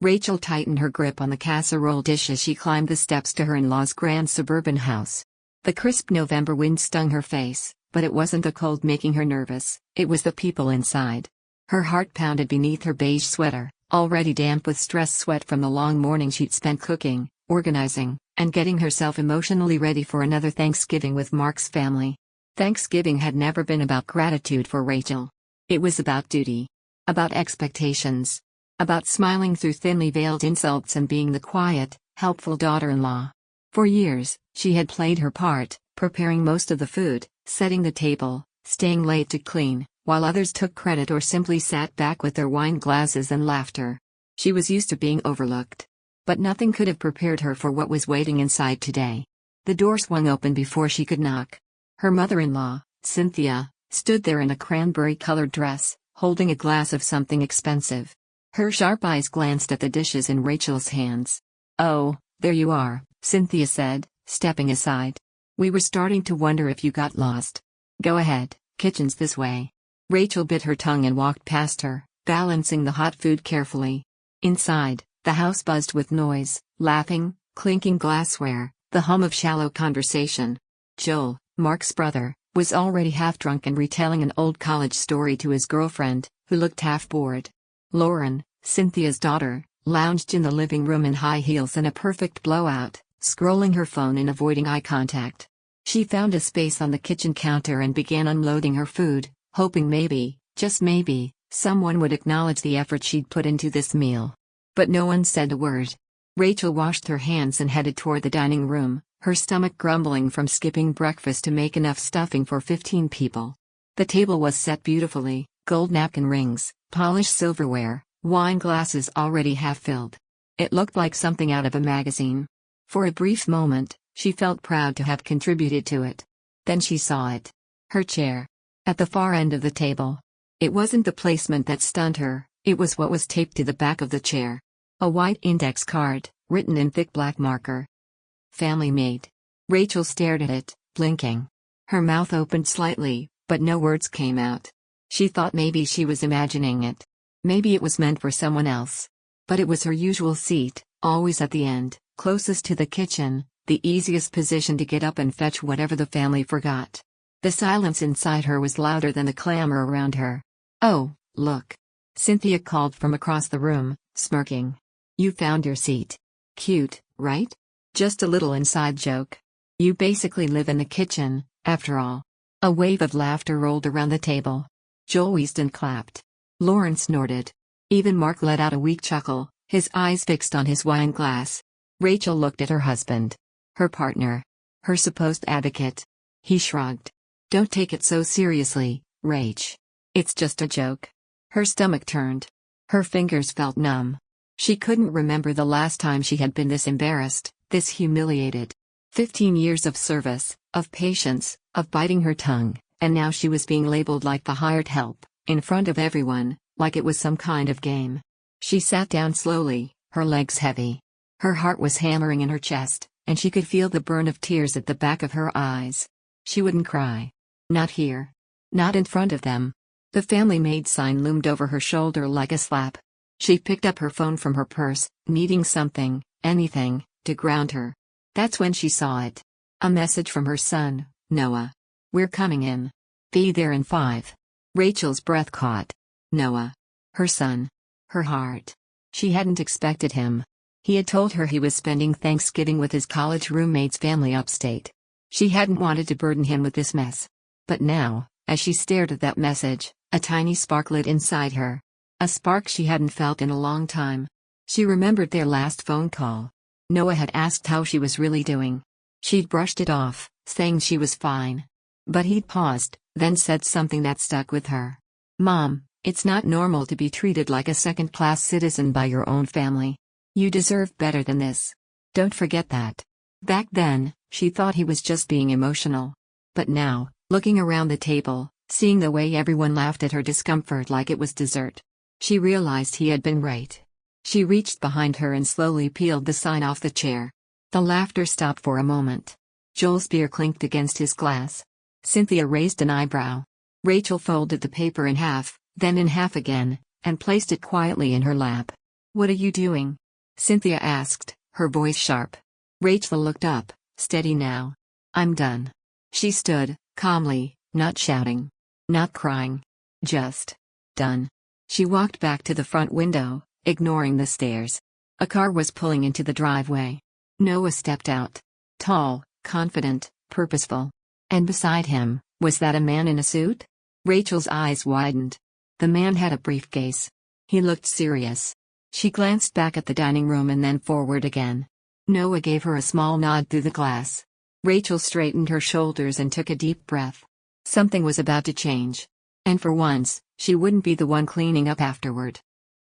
Rachel tightened her grip on the casserole dish as she climbed the steps to her in-laws' grand suburban house. The crisp November wind stung her face, but it wasn't the cold making her nervous, it was the people inside. Her heart pounded beneath her beige sweater, already damp with stress sweat from the long morning she'd spent cooking, organizing, and getting herself emotionally ready for another Thanksgiving with Mark's family. Thanksgiving had never been about gratitude for Rachel. It was about duty. About expectations. About smiling through thinly veiled insults and being the quiet, helpful daughter-in-law. For years, she had played her part, preparing most of the food, setting the table, staying late to clean, while others took credit or simply sat back with their wine glasses and laughter. She was used to being overlooked. But nothing could have prepared her for what was waiting inside today. The door swung open before she could knock. Her mother-in-law, Cynthia, stood there in a cranberry-colored dress, holding a glass of something expensive. Her sharp eyes glanced at the dishes in Rachel's hands. "Oh, there you are," Cynthia said, stepping aside. "We were starting to wonder if you got lost. Go ahead, kitchen's this way." Rachel bit her tongue and walked past her, balancing the hot food carefully. Inside, the house buzzed with noise, laughing, clinking glassware, the hum of shallow conversation. Joel, Mark's brother, was already half-drunk and retelling an old college story to his girlfriend, who looked half-bored. Lauren, Cynthia's daughter, lounged in the living room in high heels and a perfect blowout, scrolling her phone and avoiding eye contact. She found a space on the kitchen counter and began unloading her food, hoping maybe, just maybe, someone would acknowledge the effort she'd put into this meal. But no one said a word. Rachel washed her hands and headed toward the dining room, her stomach grumbling from skipping breakfast to make enough stuffing for 15 people. The table was set beautifully, gold napkin rings, polished silverware, wine glasses already half-filled. It looked like something out of a magazine. For a brief moment, she felt proud to have contributed to it. Then she saw it. Her chair. At the far end of the table. It wasn't the placement that stunned her, it was what was taped to the back of the chair. A white index card, written in thick black marker. "Family made." Rachel stared at it, blinking. Her mouth opened slightly, but no words came out. She thought maybe she was imagining it. Maybe it was meant for someone else. But it was her usual seat, always at the end, closest to the kitchen, the easiest position to get up and fetch whatever the family forgot. The silence inside her was louder than the clamor around her. "Oh, look." Cynthia called from across the room, smirking. "You found your seat. Cute, right? Just a little inside joke. You basically live in the kitchen, after all." A wave of laughter rolled around the table. Joel wheezed and clapped. Lauren snorted. Even Mark let out a weak chuckle, his eyes fixed on his wine glass. Rachel looked at her husband. Her partner. Her supposed advocate. He shrugged. "Don't take it so seriously, Rach. It's just a joke." Her stomach turned. Her fingers felt numb. She couldn't remember the last time she had been this embarrassed, this humiliated. 15 years of service, of patience, of biting her tongue, and now she was being labeled like the hired help, in front of everyone, like it was some kind of game. She sat down slowly, her legs heavy. Her heart was hammering in her chest, and she could feel the burn of tears at the back of her eyes. She wouldn't cry. Not here. Not in front of them. The family maid sign loomed over her shoulder like a slap. She picked up her phone from her purse, needing something, anything, to ground her. That's when she saw it. A message from her son, Noah. "We're coming in. Be there in 5. Rachel's breath caught. Noah. Her son. Her heart. She hadn't expected him. He had told her he was spending Thanksgiving with his college roommate's family upstate. She hadn't wanted to burden him with this mess. But now, as she stared at that message, a tiny spark lit inside her. A spark she hadn't felt in a long time. She remembered their last phone call. Noah had asked how she was really doing. She'd brushed it off, saying she was fine. But he'd paused, then said something that stuck with her. "Mom, it's not normal to be treated like a second-class citizen by your own family. You deserve better than this. Don't forget that." Back then, she thought he was just being emotional. But now, looking around the table, seeing the way everyone laughed at her discomfort like it was dessert, she realized he had been right. She reached behind her and slowly peeled the sign off the chair. The laughter stopped for a moment. Joel's beer clinked against his glass. Cynthia raised an eyebrow. Rachel folded the paper in half, then in half again, and placed it quietly in her lap. "What are you doing?" Cynthia asked, her voice sharp. Rachel looked up, steady now. "I'm done." She stood, calmly, not shouting. Not crying. Just done. She walked back to the front window, ignoring the stares. A car was pulling into the driveway. Noah stepped out. Tall, confident, purposeful. And beside him, was that a man in a suit? Rachel's eyes widened. The man had a briefcase. He looked serious. She glanced back at the dining room and then forward again. Noah gave her a small nod through the glass. Rachel straightened her shoulders and took a deep breath. Something was about to change. And for once, she wouldn't be the one cleaning up afterward.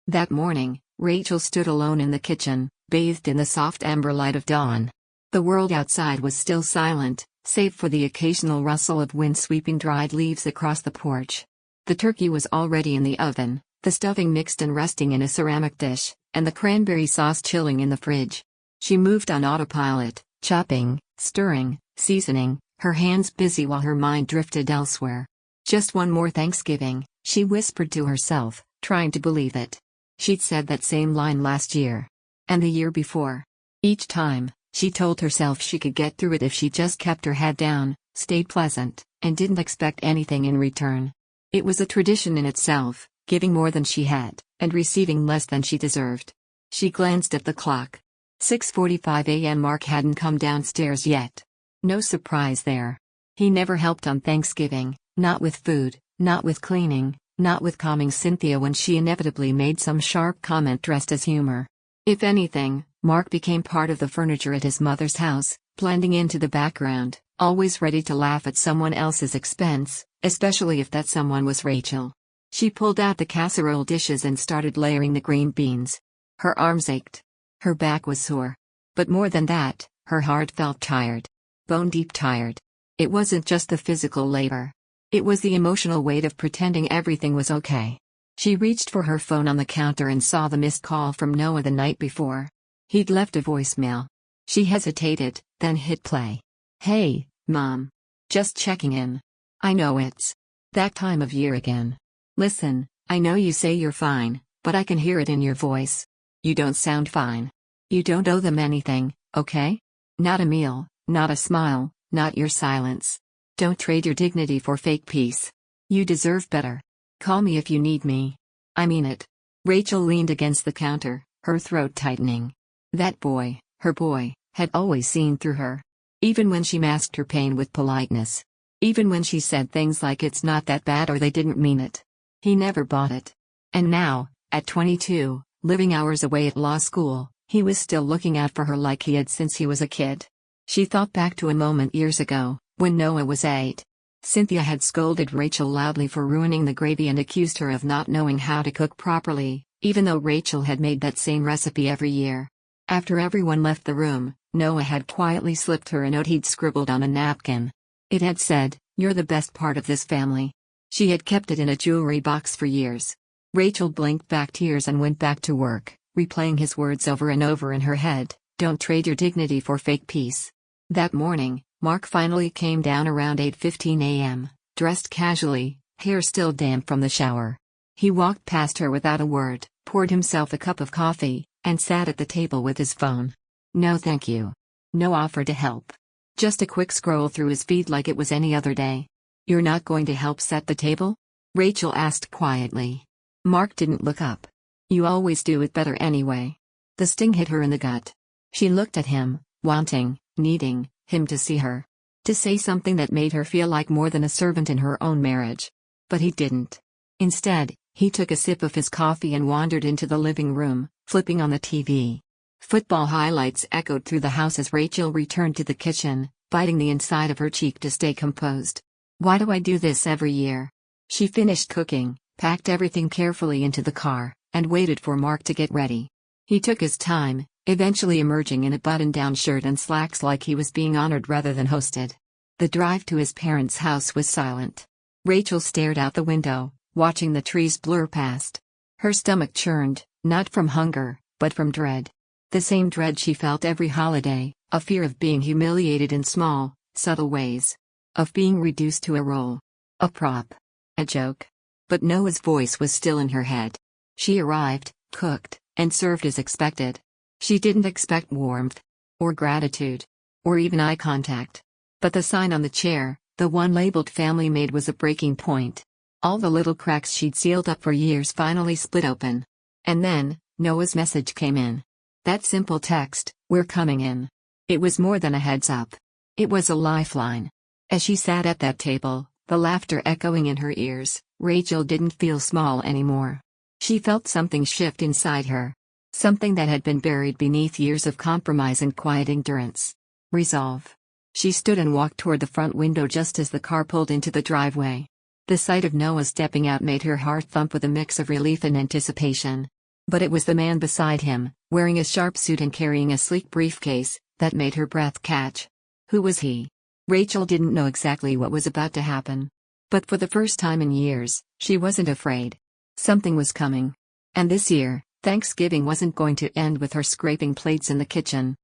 That morning, Rachel stood alone in the kitchen, bathed in the soft amber light of dawn. The world outside was still silent, save for the occasional rustle of wind sweeping dried leaves across the porch. The turkey was already in the oven, the stuffing mixed and resting in a ceramic dish, and the cranberry sauce chilling in the fridge. She moved on autopilot, chopping, stirring, seasoning, her hands busy while her mind drifted elsewhere. Just one more Thanksgiving, she whispered to herself, trying to believe it. She'd said that same line last year. And the year before. Each time, she told herself she could get through it if she just kept her head down, stayed pleasant, and didn't expect anything in return. It was a tradition in itself, giving more than she had, and receiving less than she deserved. She glanced at the clock. 6:45 a.m. Mark hadn't come downstairs yet. No surprise there. He never helped on Thanksgiving, not with food, not with cleaning, not with calming Cynthia when she inevitably made some sharp comment dressed as humor. If anything, Mark became part of the furniture at his mother's house, blending into the background, always ready to laugh at someone else's expense, especially if that someone was Rachel. She pulled out the casserole dishes and started layering the green beans. Her arms ached. Her back was sore. But more than that, her heart felt tired. Bone-deep tired. It wasn't just the physical labor. It was the emotional weight of pretending everything was okay. She reached for her phone on the counter and saw the missed call from Noah the night before. He'd left a voicemail. She hesitated, then hit play. "Hey, Mom. Just checking in. I know it's that time of year again. Listen, I know you say you're fine, but I can hear it in your voice. You don't sound fine. You don't owe them anything, okay? Not a meal, not a smile, not your silence. Don't trade your dignity for fake peace. You deserve better. Call me if you need me. I mean it." Rachel leaned against the counter, her throat tightening. That boy, her boy, had always seen through her. Even when she masked her pain with politeness. Even when she said things like "it's not that bad" or "they didn't mean it." He never bought it. And now, at 22, living hours away at law school, he was still looking out for her like he had since he was a kid. She thought back to a moment years ago, when Noah was 8. Cynthia had scolded Rachel loudly for ruining the gravy and accused her of not knowing how to cook properly, even though Rachel had made that same recipe every year. After everyone left the room, Noah had quietly slipped her a note he'd scribbled on a napkin. It had said, "You're the best part of this family." She had kept it in a jewelry box for years. Rachel blinked back tears and went back to work, replaying his words over and over in her head. Don't trade your dignity for fake peace. That morning, Mark finally came down around 8:15 a.m., dressed casually, hair still damp from the shower. He walked past her without a word, poured himself a cup of coffee, and sat at the table with his phone. No thank you. No offer to help. Just a quick scroll through his feed like it was any other day. "You're not going to help set the table?" Rachel asked quietly. Mark didn't look up. "You always do it better anyway." The sting hit her in the gut. She looked at him, wanting, needing him to see her. To say something that made her feel like more than a servant in her own marriage. But he didn't. Instead, he took a sip of his coffee and wandered into the living room, flipping on the TV. Football highlights echoed through the house as Rachel returned to the kitchen, biting the inside of her cheek to stay composed. Why do I do this every year? She finished cooking, packed everything carefully into the car, and waited for Mark to get ready. He took his time, eventually emerging in a button-down shirt and slacks like he was being honored rather than hosted. The drive to his parents' house was silent. Rachel stared out the window, watching the trees blur past. Her stomach churned, not from hunger, but from dread. The same dread she felt every holiday, a fear of being humiliated in small, subtle ways. Of being reduced to a role. A prop. A joke. But Noah's voice was still in her head. She arrived, cooked, and served as expected. She didn't expect warmth, or gratitude, or even eye contact. But the sign on the chair, the one labeled Family Made, was a breaking point. All the little cracks she'd sealed up for years finally split open. And then, Noah's message came in. That simple text, "We're coming in." It was more than a heads up. It was a lifeline. As she sat at that table, the laughter echoing in her ears, Rachel didn't feel small anymore. She felt something shift inside her. Something that had been buried beneath years of compromise and quiet endurance. Resolve. She stood and walked toward the front window just as the car pulled into the driveway. The sight of Noah stepping out made her heart thump with a mix of relief and anticipation. But it was the man beside him, wearing a sharp suit and carrying a sleek briefcase, that made her breath catch. Who was he? Rachel didn't know exactly what was about to happen. But for the first time in years, she wasn't afraid. Something was coming. And this year, Thanksgiving wasn't going to end with her scraping plates in the kitchen.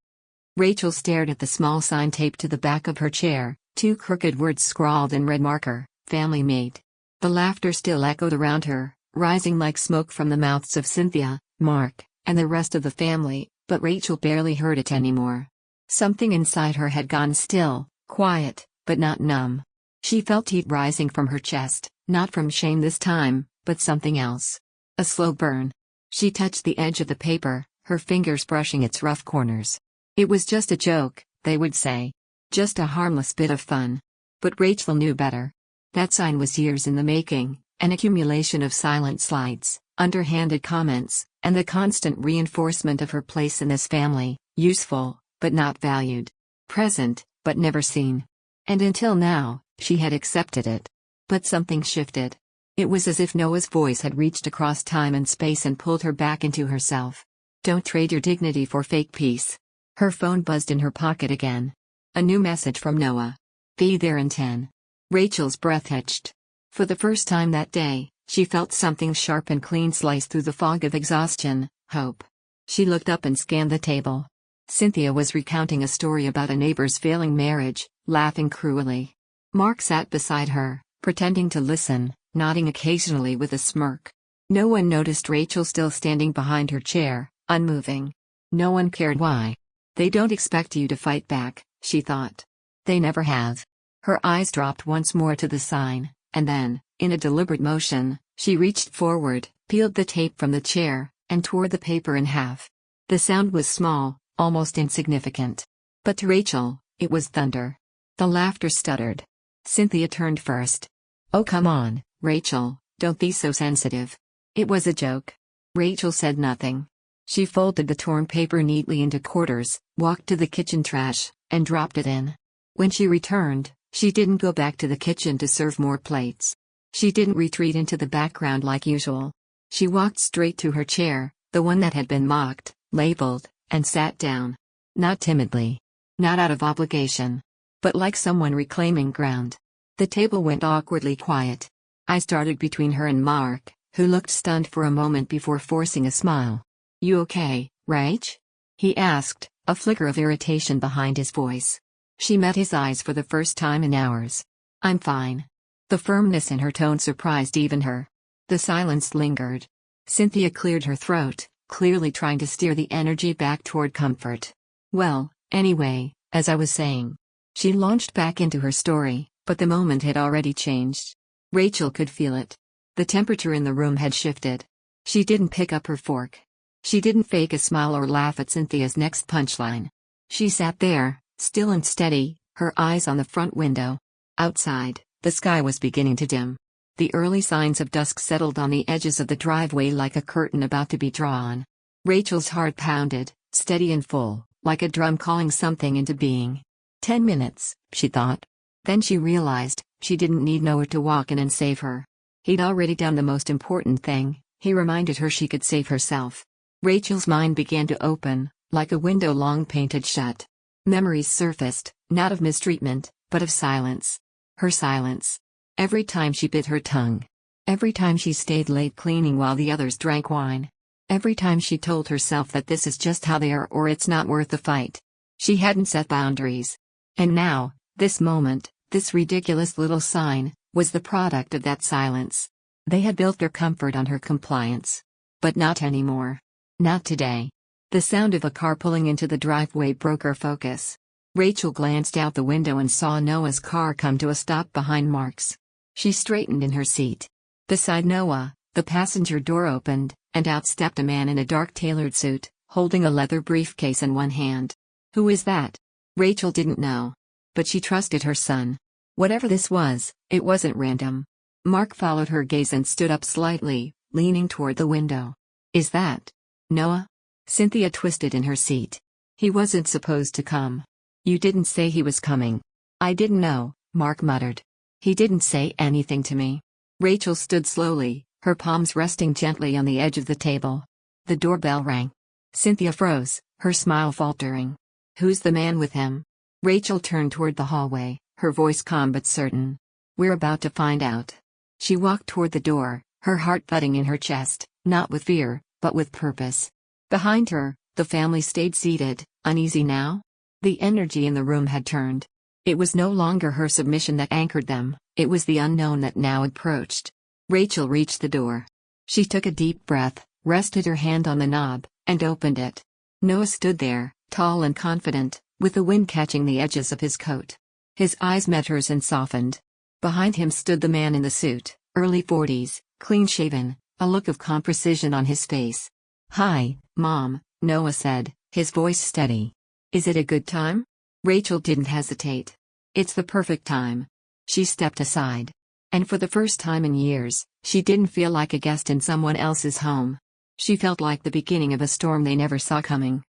Rachel stared at the small sign taped to the back of her chair, two crooked words scrawled in red marker, "Family Made." The laughter still echoed around her, rising like smoke from the mouths of Cynthia, Mark, and the rest of the family, but Rachel barely heard it anymore. Something inside her had gone still, quiet, but not numb. She felt heat rising from her chest, not from shame this time, but something else. A slow burn. She touched the edge of the paper, her fingers brushing its rough corners. It was just a joke, they would say. Just a harmless bit of fun. But Rachel knew better. That sign was years in the making, an accumulation of silent slights, underhanded comments, and the constant reinforcement of her place in this family, useful, but not valued. Present, but never seen. And until now, she had accepted it. But something shifted. It was as if Noah's voice had reached across time and space and pulled her back into herself. Don't trade your dignity for fake peace. Her phone buzzed in her pocket again. A new message from Noah. Be there in 10. Rachel's breath hitched. For the first time that day, she felt something sharp and clean slice through the fog of exhaustion, hope. She looked up and scanned the table. Cynthia was recounting a story about a neighbor's failing marriage, laughing cruelly. Mark sat beside her, pretending to listen, nodding occasionally with a smirk. No one noticed Rachel still standing behind her chair, unmoving. No one cared why. They don't expect you to fight back, she thought. They never have. Her eyes dropped once more to the sign, and then, in a deliberate motion, she reached forward, peeled the tape from the chair, and tore the paper in half. The sound was small, almost insignificant. But to Rachel, it was thunder. The laughter stuttered. Cynthia turned first. Oh, come on, Rachel, don't be so sensitive. It was a joke. Rachel said nothing. She folded the torn paper neatly into quarters, walked to the kitchen trash, and dropped it in. When she returned, she didn't go back to the kitchen to serve more plates. She didn't retreat into the background like usual. She walked straight to her chair, the one that had been mocked, labeled, and sat down. Not timidly. Not out of obligation. But like someone reclaiming ground. The table went awkwardly quiet. I started between her and Mark, who looked stunned for a moment before forcing a smile. You okay, Rach? He asked, a flicker of irritation behind his voice. She met his eyes for the first time in hours. I'm fine. The firmness in her tone surprised even her. The silence lingered. Cynthia cleared her throat, clearly trying to steer the energy back toward comfort. Well, anyway, as I was saying. She launched back into her story, but the moment had already changed. Rachel could feel it. The temperature in the room had shifted. She didn't pick up her fork. She didn't fake a smile or laugh at Cynthia's next punchline. She sat there, still and steady, her eyes on the front window. Outside, the sky was beginning to dim. The early signs of dusk settled on the edges of the driveway like a curtain about to be drawn. Rachel's heart pounded, steady and full, like a drum calling something into being. 10 minutes, she thought. Then she realized, she didn't need Noah to walk in and save her. He'd already done the most important thing, he reminded her she could save herself. Rachel's mind began to open, like a window long painted shut. Memories surfaced, not of mistreatment, but of silence. Her silence. Every time she bit her tongue. Every time she stayed late cleaning while the others drank wine. Every time she told herself that this is just how they are or it's not worth the fight. She hadn't set boundaries. And now, this moment, this ridiculous little sign, was the product of that silence. They had built their comfort on her compliance. But not anymore. Not today. The sound of a car pulling into the driveway broke her focus. Rachel glanced out the window and saw Noah's car come to a stop behind Mark's. She straightened in her seat. Beside Noah, the passenger door opened, and out stepped a man in a dark tailored suit, holding a leather briefcase in one hand. Who is that? Rachel didn't know. But she trusted her son. Whatever this was, it wasn't random. Mark followed her gaze and stood up slightly, leaning toward the window. Is that Noah? Cynthia twisted in her seat. He wasn't supposed to come. You didn't say he was coming. I didn't know, Mark muttered. He didn't say anything to me. Rachel stood slowly, her palms resting gently on the edge of the table. The doorbell rang. Cynthia froze, her smile faltering. Who's the man with him? Rachel turned toward the hallway, her voice calm but certain. We're about to find out. She walked toward the door, her heart thudding in her chest, not with fear, but with purpose. Behind her, the family stayed seated, uneasy now. The energy in the room had turned. It was no longer her submission that anchored them, it was the unknown that now approached. Rachel reached the door. She took a deep breath, rested her hand on the knob, and opened it. Noah stood there, tall and confident, with the wind catching the edges of his coat. His eyes met hers and softened. Behind him stood the man in the suit, early 40s, clean-shaven, a look of calm precision on his face. Hi, Mom, Noah said, his voice steady. Is it a good time? Rachel didn't hesitate. It's the perfect time. She stepped aside. And for the first time in years, she didn't feel like a guest in someone else's home. She felt like the beginning of a storm they never saw coming.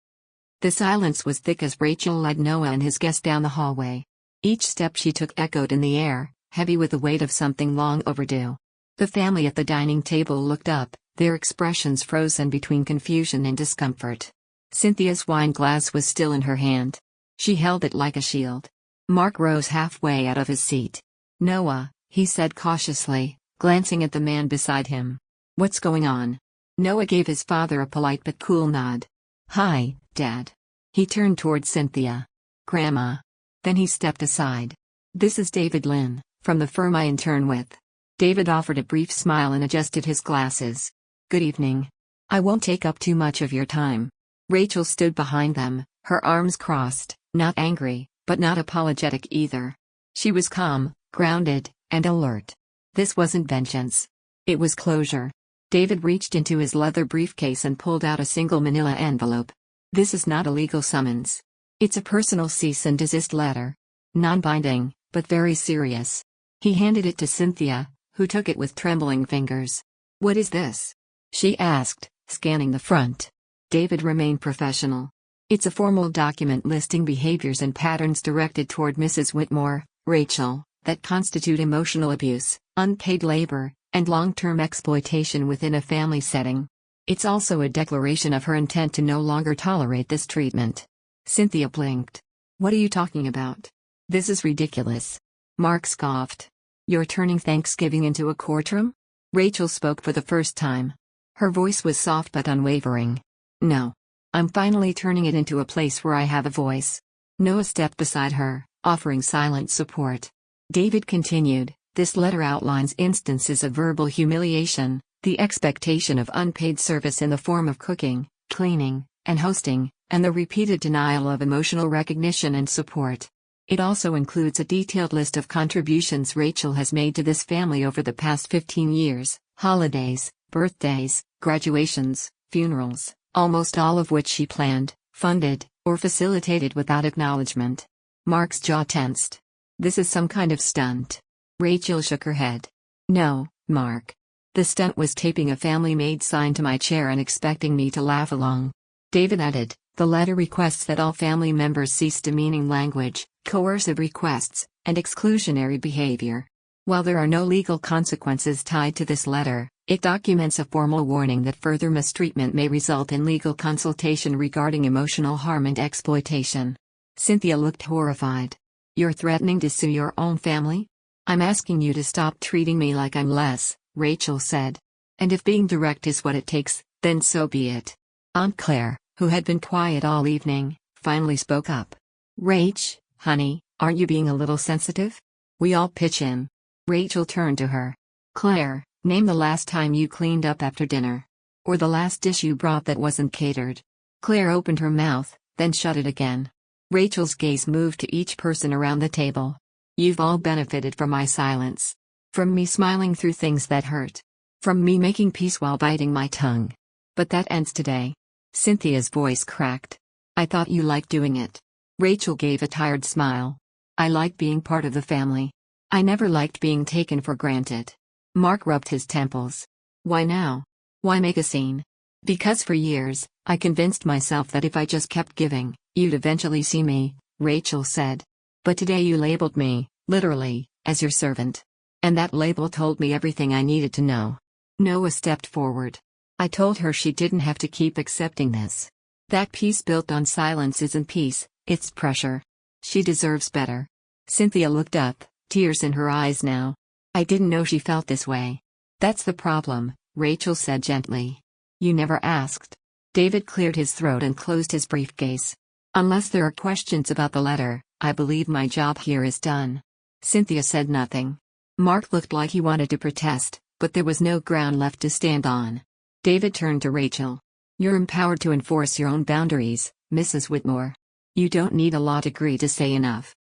The silence was thick as Rachel led Noah and his guest down the hallway. Each step she took echoed in the air, heavy with the weight of something long overdue. The family at the dining table looked up, their expressions frozen between confusion and discomfort. Cynthia's wine glass was still in her hand. She held it like a shield. Mark rose halfway out of his seat. Noah, he said cautiously, glancing at the man beside him. What's going on? Noah gave his father a polite but cool nod. Hi, Dad. He turned toward Cynthia. Grandma. Then he stepped aside. This is David Lynn, from the firm I intern with. David offered a brief smile and adjusted his glasses. Good evening. I won't take up too much of your time. Rachel stood behind them, her arms crossed, not angry, but not apologetic either. She was calm, grounded, and alert. This wasn't vengeance. It was closure. David reached into his leather briefcase and pulled out a single manila envelope. This is not a legal summons. It's a personal cease and desist letter. Non-binding, but very serious. He handed it to Cynthia, who took it with trembling fingers. What is this? She asked, scanning the front. David remained professional. It's a formal document listing behaviors and patterns directed toward Mrs. Whitmore, Rachel, that constitute emotional abuse, unpaid labor, and long-term exploitation within a family setting. It's also a declaration of her intent to no longer tolerate this treatment. Cynthia blinked. What are you talking about? This is ridiculous. Mark scoffed. You're turning Thanksgiving into a courtroom? Rachel spoke for the first time. Her voice was soft but unwavering. No. I'm finally turning it into a place where I have a voice. Noah stepped beside her, offering silent support. David continued, this letter outlines instances of verbal humiliation, the expectation of unpaid service in the form of cooking, cleaning, and hosting, and the repeated denial of emotional recognition and support. It also includes a detailed list of contributions Rachel has made to this family over the past 15 years, holidays, birthdays, graduations, funerals, almost all of which she planned, funded, or facilitated without acknowledgement. Mark's jaw tensed. This is some kind of stunt. Rachel shook her head. No, Mark. The stunt was taping a family-made sign to my chair and expecting me to laugh along. David added, the letter requests that all family members cease demeaning language, coercive requests, and exclusionary behavior. While there are no legal consequences tied to this letter, it documents a formal warning that further mistreatment may result in legal consultation regarding emotional harm and exploitation. Cynthia looked horrified. You're threatening to sue your own family? I'm asking you to stop treating me like I'm less, Rachel said. And if being direct is what it takes, then so be it. Aunt Claire, who had been quiet all evening, finally spoke up. Rach, honey, aren't you being a little sensitive? We all pitch in. Rachel turned to her. Claire, name the last time you cleaned up after dinner. Or the last dish you brought that wasn't catered? Claire opened her mouth, then shut it again. Rachel's gaze moved to each person around the table. You've all benefited from my silence. From me smiling through things that hurt. From me making peace while biting my tongue. But that ends today. Cynthia's voice cracked. I thought you liked doing it. Rachel gave a tired smile. I like being part of the family. I never liked being taken for granted. Mark rubbed his temples. Why now? Why make a scene? Because for years, I convinced myself that if I just kept giving, you'd eventually see me, Rachel said. But today you labeled me, literally, as your servant. And that label told me everything I needed to know. Noah stepped forward. I told her she didn't have to keep accepting this. That peace built on silence isn't peace, it's pressure. She deserves better. Cynthia looked up, tears in her eyes now. I didn't know she felt this way. That's the problem, Rachel said gently. You never asked. David cleared his throat and closed his briefcase. Unless there are questions about the letter, I believe my job here is done. Cynthia said nothing. Mark looked like he wanted to protest, but there was no ground left to stand on. David turned to Rachel. You're empowered to enforce your own boundaries, Mrs. Whitmore. You don't need a law degree to say enough.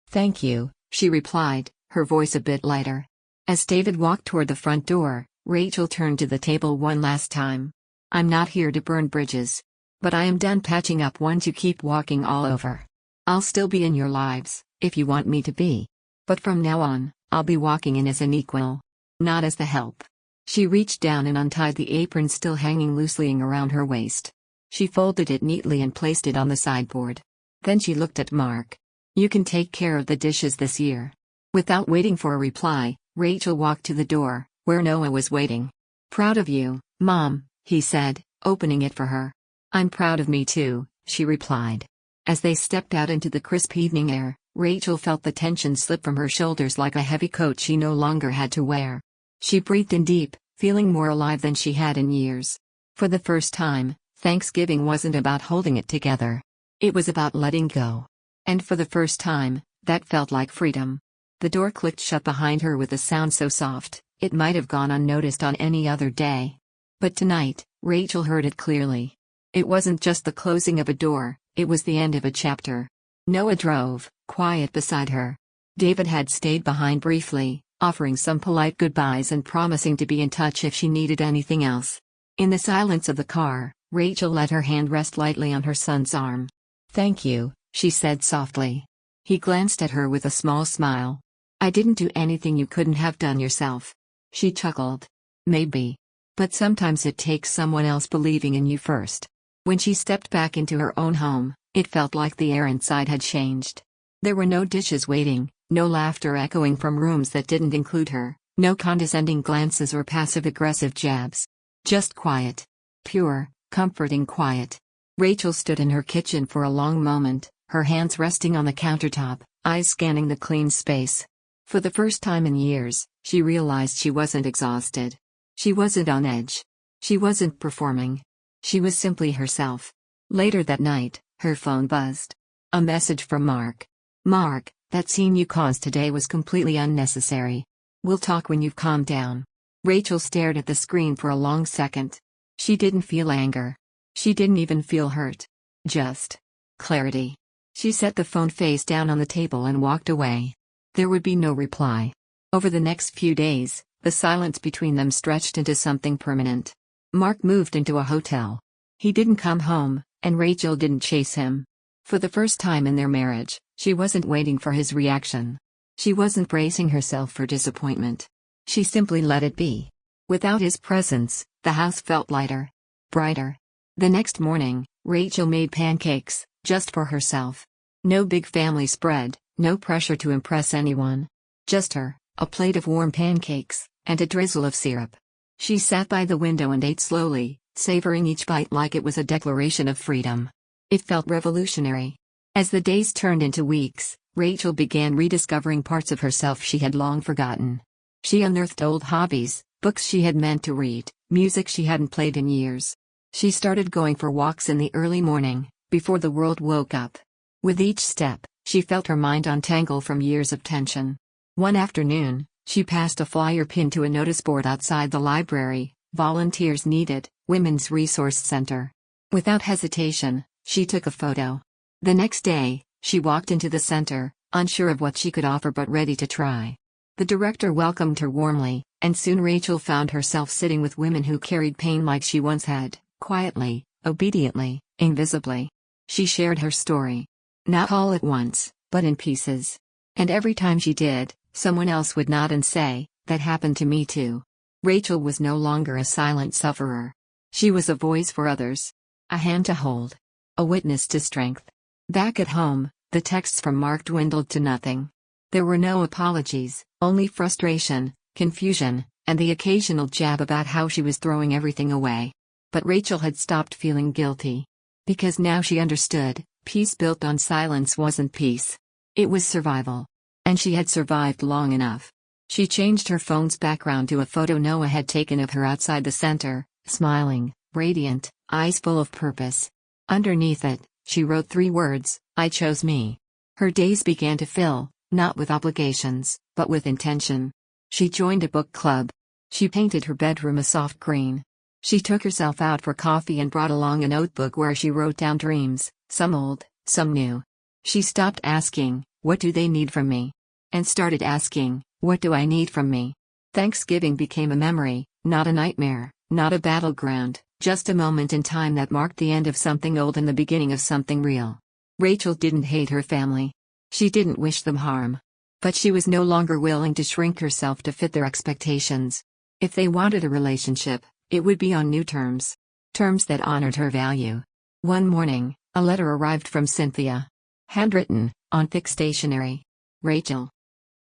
Thank you, she replied, her voice a bit lighter. As David walked toward the front door, Rachel turned to the table one last time. I'm not here to burn bridges. But I am done patching up ones you keep walking all over. I'll still be in your lives, if you want me to be. But from now on, I'll be walking in as an equal. Not as the help. She reached down and untied the apron still hanging loosely around her waist. She folded it neatly and placed it on the sideboard. Then she looked at Mark. You can take care of the dishes this year. Without waiting for a reply, Rachel walked to the door, where Noah was waiting. Proud of you, Mom, he said, opening it for her. I'm proud of me too, she replied. As they stepped out into the crisp evening air, Rachel felt the tension slip from her shoulders like a heavy coat she no longer had to wear. She breathed in deep, feeling more alive than she had in years. For the first time, Thanksgiving wasn't about holding it together. It was about letting go. And for the first time, that felt like freedom. The door clicked shut behind her with a sound so soft, it might have gone unnoticed on any other day. But tonight, Rachel heard it clearly. It wasn't just the closing of a door, it was the end of a chapter. Noah drove, quiet beside her. David had stayed behind briefly, offering some polite goodbyes and promising to be in touch if she needed anything else. In the silence of the car, Rachel let her hand rest lightly on her son's arm. Thank you, she said softly. He glanced at her with a small smile. I didn't do anything you couldn't have done yourself. She chuckled. Maybe. But sometimes it takes someone else believing in you first. When she stepped back into her own home, it felt like the air inside had changed. There were no dishes waiting, no laughter echoing from rooms that didn't include her, no condescending glances or passive-aggressive jabs. Just quiet. Pure, comforting quiet. Rachel stood in her kitchen for a long moment, her hands resting on the countertop, eyes scanning the clean space. For the first time in years, she realized she wasn't exhausted. She wasn't on edge. She wasn't performing. She was simply herself. Later that night, her phone buzzed. A message from Mark. Mark, that scene you caused today was completely unnecessary. We'll talk when you've calmed down. Rachel stared at the screen for a long second. She didn't feel anger. She didn't even feel hurt. Just clarity. She set the phone face down on the table and walked away. There would be no reply. Over the next few days, the silence between them stretched into something permanent. Mark moved into a hotel. He didn't come home, and Rachel didn't chase him. For the first time in their marriage, she wasn't waiting for his reaction. She wasn't bracing herself for disappointment. She simply let it be. Without his presence, the house felt lighter. Brighter. The next morning, Rachel made pancakes, just for herself. No big family spread, no pressure to impress anyone. Just her, a plate of warm pancakes, and a drizzle of syrup. She sat by the window and ate slowly, savoring each bite like it was a declaration of freedom. It felt revolutionary. As the days turned into weeks, Rachel began rediscovering parts of herself she had long forgotten. She unearthed old hobbies, books she had meant to read, music she hadn't played in years. She started going for walks in the early morning, before the world woke up. With each step, she felt her mind untangle from years of tension. One afternoon, she passed a flyer pinned to a notice board outside the library, volunteers needed, Women's Resource Center. Without hesitation, she took a photo. The next day, she walked into the center, unsure of what she could offer but ready to try. The director welcomed her warmly, and soon Rachel found herself sitting with women who carried pain like she once had, quietly, obediently, invisibly. She shared her story. Not all at once, but in pieces. And every time she did, someone else would nod and say, "That happened to me too." Rachel was no longer a silent sufferer. She was a voice for others. A hand to hold. A witness to strength. Back at home, the texts from Mark dwindled to nothing. There were no apologies, only frustration, confusion, and the occasional jab about how she was throwing everything away. But Rachel had stopped feeling guilty. Because now she understood, peace built on silence wasn't peace. It was survival. And she had survived long enough. She changed her phone's background to a photo Noah had taken of her outside the center, smiling, radiant, eyes full of purpose. Underneath it, she wrote 3 words, "I chose me." Her days began to fill, not with obligations, but with intention. She joined a book club. She painted her bedroom a soft green. She took herself out for coffee and brought along a notebook where she wrote down dreams, some old, some new. She stopped asking, "What do they need from me?" and started asking, "What do I need from me?" Thanksgiving became a memory, not a nightmare, not a battleground, just a moment in time that marked the end of something old and the beginning of something real. Rachel didn't hate her family. She didn't wish them harm. But she was no longer willing to shrink herself to fit their expectations. If they wanted a relationship, it would be on new terms. Terms that honored her value. One morning, a letter arrived from Cynthia. Handwritten, on thick stationery. Rachel.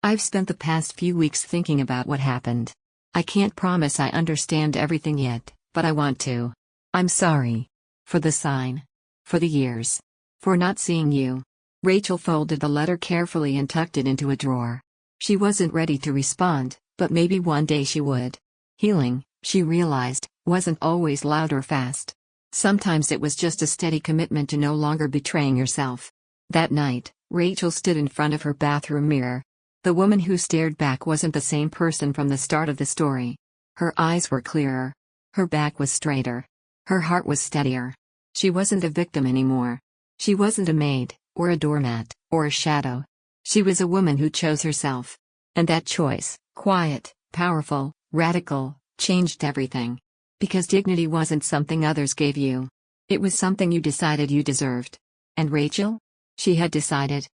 I've spent the past few weeks thinking about what happened. I can't promise I understand everything yet, but I want to. I'm sorry. For the sign. For the years. For not seeing you. Rachel folded the letter carefully and tucked it into a drawer. She wasn't ready to respond, but maybe one day she would. Healing, she realized, wasn't always loud or fast. Sometimes it was just a steady commitment to no longer betraying yourself. That night, Rachel stood in front of her bathroom mirror. The woman who stared back wasn't the same person from the start of the story. Her eyes were clearer. Her back was straighter. Her heart was steadier. She wasn't a victim anymore. She wasn't a maid, or a doormat, or a shadow. She was a woman who chose herself. And that choice, quiet, powerful, radical, changed everything. Because dignity wasn't something others gave you. It was something you decided you deserved. And Rachel? She had decided.